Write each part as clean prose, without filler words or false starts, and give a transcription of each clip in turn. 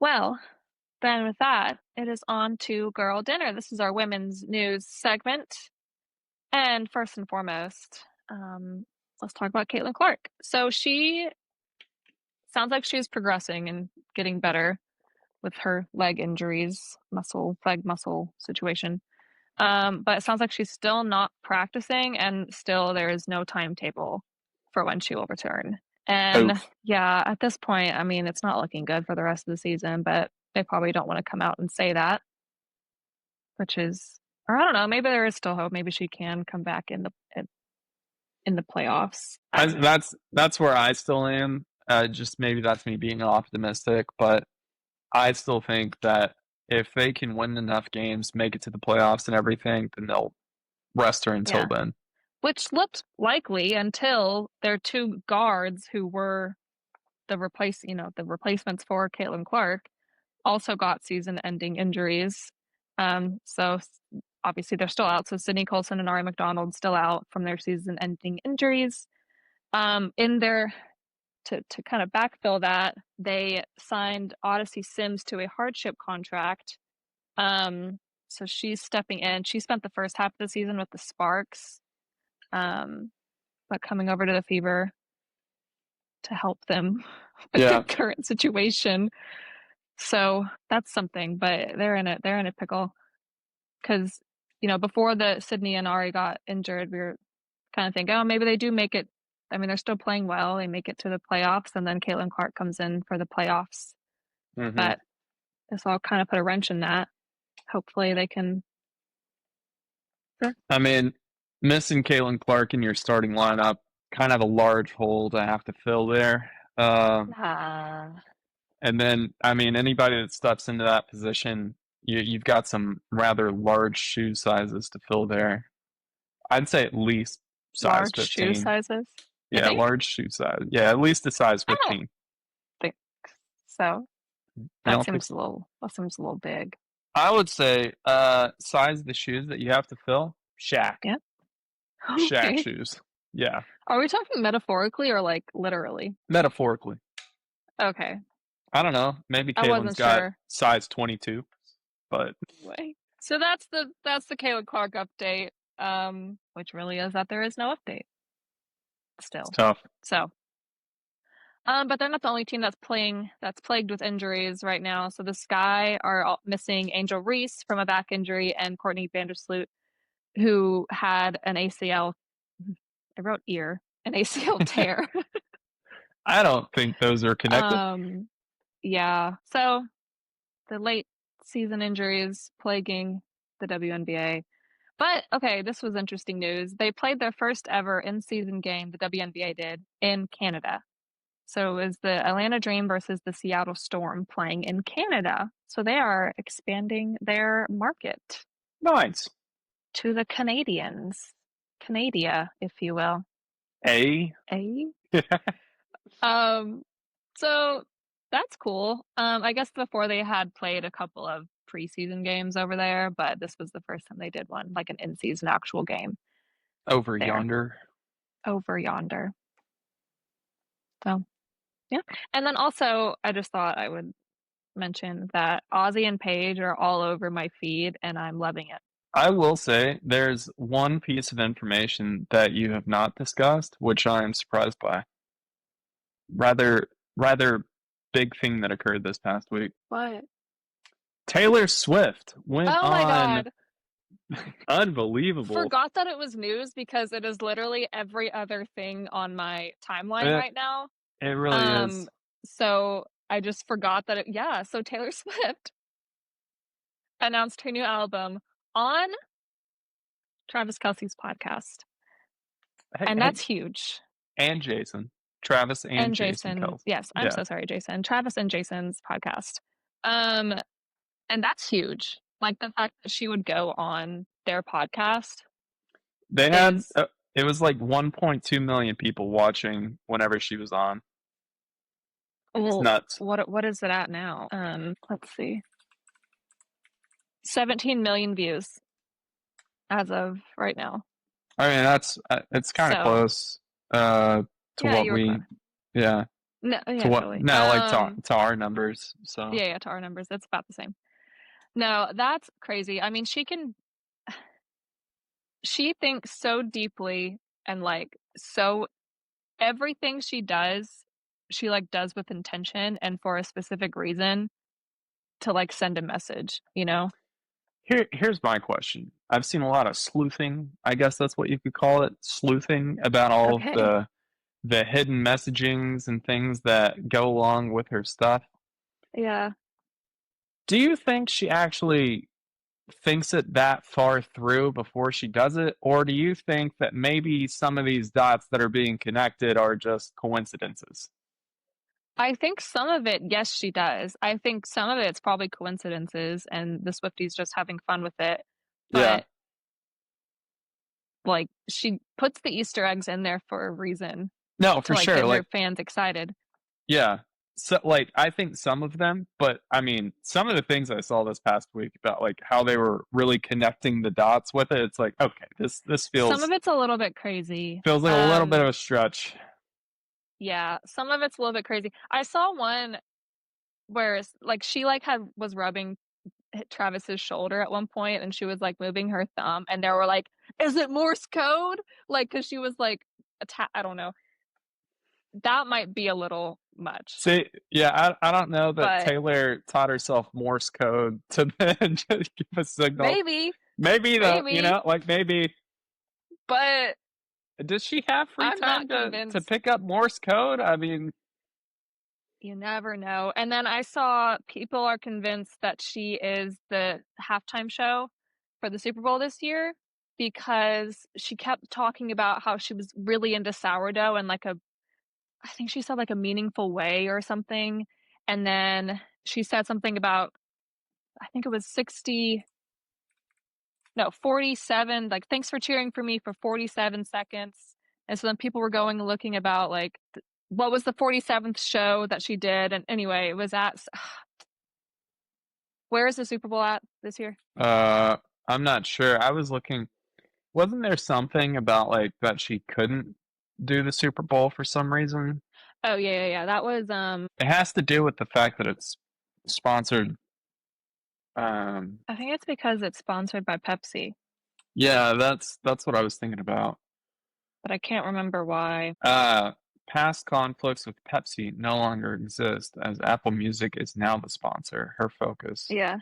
Well, then with that, it is on to Girl Dinner. This is our women's news segment. And first and foremost, let's talk about Caitlin Clark. So she sounds like she's progressing and getting better with her leg injuries, leg muscle situation. But it sounds like she's still not practicing, and still there is no timetable for when she will return. And Oof. yeah, at this point, I mean, it's not looking good for the rest of the season, but they probably don't want to come out and say that, which is, or I don't know, maybe there is still hope. Maybe she can come back in the playoffs. I don't know. That's where I still am. Just maybe that's me being optimistic, but I still think that if they can win enough games, make it to the playoffs and everything, then they'll rest her until Yeah, then. which looked likely until their two guards who were the replacements for Caitlin Clark also got season-ending injuries. So obviously they're still out. So Sydney Colson and Ari McDonald still out from their season-ending injuries. In their to kind of backfill that, they signed Odyssey Sims to a hardship contract. So she's stepping in. She spent the first half of the season with the Sparks, but coming over to the Fever to help them with their Yeah. current situation. So that's something, but they're in a pickle because before the Sydney and Ari got injured, we were kind of thinking, oh, maybe they do make it. I mean, they're still playing well. They make it to the playoffs, and then Caitlin Clark comes in for the playoffs. Hmm. But this all kind of put a wrench in that. Hopefully, they can. Sure. I mean, missing Caitlin Clark in your starting lineup, kind of a large hole to have to fill there. Uh, And then, I mean, anybody that steps into that position, you've got some rather large shoe sizes to fill there. I'd say at least size Large shoe 15. sizes. You Yeah, think? large shoe size. Yeah, at least a size I don't 15. think so. You That don't think seems so? a little. That seems a little big. I would say size of the shoes that you have to fill, Shaq. Yeah. Shaq Okay. shoes. Yeah, Are we talking metaphorically or like literally? metaphorically. Okay. I don't know. Maybe I Caitlin's wasn't got sure. size 22, but Anyway. So that's the Caitlin Clark update. Which really is that there is no update it's still. tough. So, but they're not the only team that's plagued with injuries right now. So the Sky are all missing Angel Reese from a back injury and Courtney Vandersloot, who had an ACL. I wrote ear, an ACL tear. I don't think those are connected. um, yeah. So the late season injuries plaguing the WNBA. But okay, this was interesting news. They played their first ever in-season game, the WNBA did, in Canada. So it was the Atlanta Dream versus the Seattle Storm playing in Canada. So they are expanding their market Nice. to the Canadians. Canada, if you will. A. Eh? Um, so that's cool. I guess before they had played a couple of preseason games over there, but this was the first time they did one, like an in-season actual game Over there yonder. over yonder. So yeah. And then also I just thought I would mention that Ozzy and Paige are all over my feed and I'm loving it. I will say there's one piece of information that you have not discussed, which I am surprised by. Rather big thing that occurred this past week. What? Taylor Swift went Oh my on God. unbelievable. Forgot that it was news because it is literally every other thing on my timeline It, right now. it really Um, is. so I just forgot that so Taylor Swift announced her new album on Travis Kelce's podcast. Hey, And hey, that's huge. and Jason. Travis and And Jason Jason, Kelsey. yes, I'm Yeah. so sorry, Jason. Travis and Jason's podcast. Um, and that's huge. Like the fact that she would go on their podcast They had is it was like 1.2 million people watching whenever she was on. It's well, nuts. what is it at now? Let's see. 17 million views as of right now. I mean, that's it's kind of So close to yeah, what you were we close. yeah. No, To yeah, what? totally. No, like to our numbers. So Yeah, to our numbers, it's about the same. No, that's crazy. I mean, she thinks so deeply and like so everything she like does with intention and for a specific reason to like send a message, you know? here's my question. I've seen a lot of sleuthing. I guess that's what you could call it, sleuthing about all of Okay. the hidden messagings and things that go along with her stuff. Yeah. Do you think she actually thinks it that far through before she does it? Or do you think that maybe some of these dots that are being connected are just coincidences? I think some of it, yes, she does. I think some of it's probably coincidences and the Swifties just having fun with it. Yeah. But like she puts the Easter eggs in there for a reason No, to for like sure. get her Like, fans excited. yeah. So, like, I think some of them, but I mean, some of the things I saw this past week about like how they were really connecting the dots with it, it's like, okay, this Some of feels it's a little bit crazy. feels like a little bit of a stretch. Yeah, some of it's a little bit crazy. I saw one where like she like had was rubbing Travis's shoulder at one point and she was like moving her thumb and they were like, "Is it Morse code?" Like cuz she was like I don't know. That might be a little much. See, yeah, I don't know that But Taylor taught herself Morse code to then just give a signal. maybe, Maybe though, maybe, like maybe but does she have free I'm time not to convinced. pick up Morse code? I mean, You never know. And then I saw people are convinced that she is the halftime show for the Super Bowl this year because she kept talking about how she was really into sourdough and like I think she said like a meaningful way or something. And then she said something about, I think it was 60, no, 47, like, thanks for cheering for me for 47 seconds. And so then people were going and looking about like, what was the 47th show that she did? And anyway, it was at, where is the Super Bowl at this year? uh, I'm not sure. I was looking. Wasn't there something about like that she couldn't do the Super Bowl for some reason? Oh, yeah. That was, It has to do with the fact that it's sponsored. I think it's because it's sponsored by Pepsi, Yeah, that's what I was thinking about. but I can't remember why. Uh, Past conflicts with Pepsi no longer exist as Apple Music is now the sponsor. Her focus. Yeah.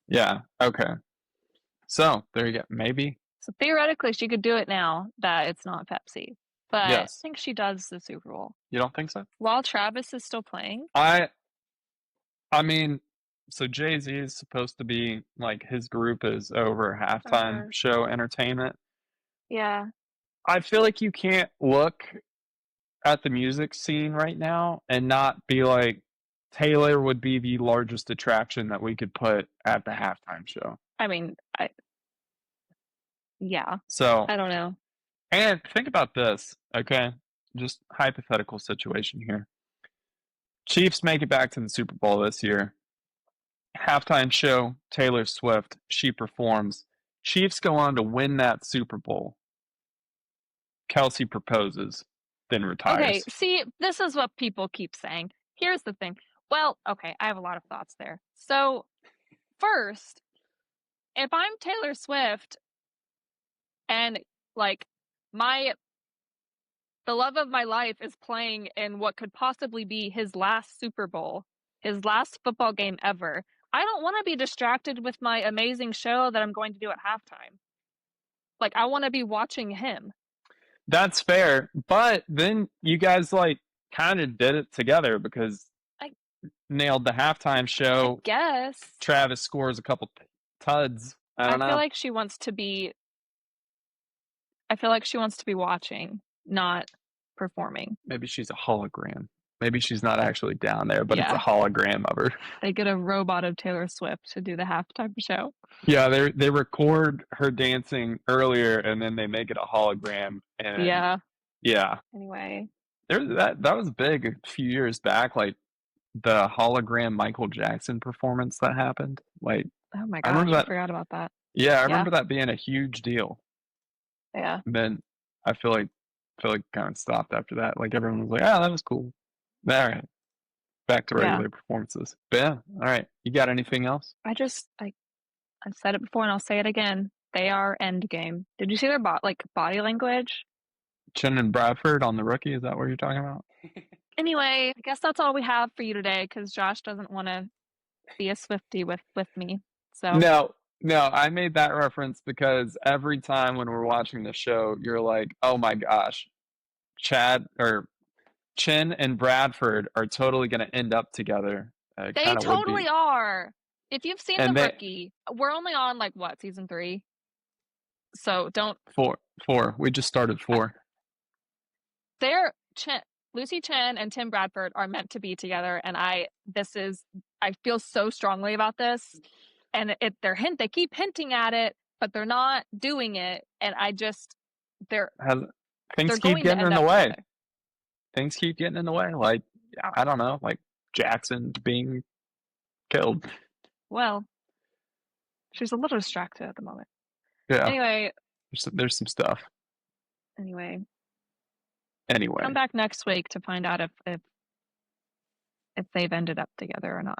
Yeah. Okay. So there you go. Maybe. So theoretically, she could do it now that it's not Pepsi. But I Yes. think she does the Super Bowl You don't think so? while Travis is still playing. I mean, so Jay-Z is supposed to be like his group is over halftime show entertainment. Yeah. I feel like you can't look at the music scene right now and not be like Taylor would be the largest attraction that we could put at the halftime show. I mean, yeah. So, I don't know. and think about this, okay? Just hypothetical situation here. Chiefs make it back to the Super Bowl this year. Halftime show, Taylor Swift, she performs. Chiefs go on to win that Super Bowl. Kelsey proposes, then Okay, retires. see, this is what people keep saying. Here's the thing. Well, okay, I have a lot of thoughts there. So, first, if I'm Taylor Swift and like my the love of my life is playing in what could possibly be his last Super Bowl, his last football game ever, I don't want to be distracted with my amazing show that I'm going to do at halftime. Like, I want to be watching him. That's fair, but then you guys like kind of did it together because I nailed the halftime I show. guess. Travis scores a couple tuds. I I don't feel know. like she wants to be I feel like she wants to be watching, not performing. Maybe she's a hologram. Maybe she's not actually down there, but it's a Yeah. hologram of her. They get a robot of Taylor Swift to do the halftime show. Yeah, they record her dancing earlier and then they make it a hologram and Yeah. yeah. Anyway. That was big a few years back, like the hologram Michael Jackson performance that happened. Like Oh my I remember gosh, I that. forgot about that. Yeah, I Yeah. remember that being a huge deal. Yeah. And then I feel like kind of stopped after that. Like everyone was like, "Ah, that was cool." All right, back to Yeah. regular performances. But yeah, all right. You got anything else? I've said it before and I'll say it again. They are end game. Did you see their body language? Chin and Bradford on the rookie. Is that what you're talking about? Anyway, I guess that's all we have for you today because Josh doesn't want to be a Swiftie with me. So No, no. I made that reference because every time when we're watching the show, you're like, "Oh my gosh, Chad or Chin and Bradford are totally going to end up together." they Kind of would totally be. are. If you've seen The And they Rookie, we're only on like what, season 3? So don't four. We just started four. they're Lucy Chen and Tim Bradford are meant to be together, and I feel so strongly about this, and they keep hinting at it, but they're not doing it, and they're Has Things they're keep going to getting end in the up way. together. Things keep getting in the way. Like I don't know, like Jackson being killed. Well, she's a little distracted at the moment. Yeah, Anyway, there's some stuff. anyway, come Anyway, back next week to find out if they've ended up together or not.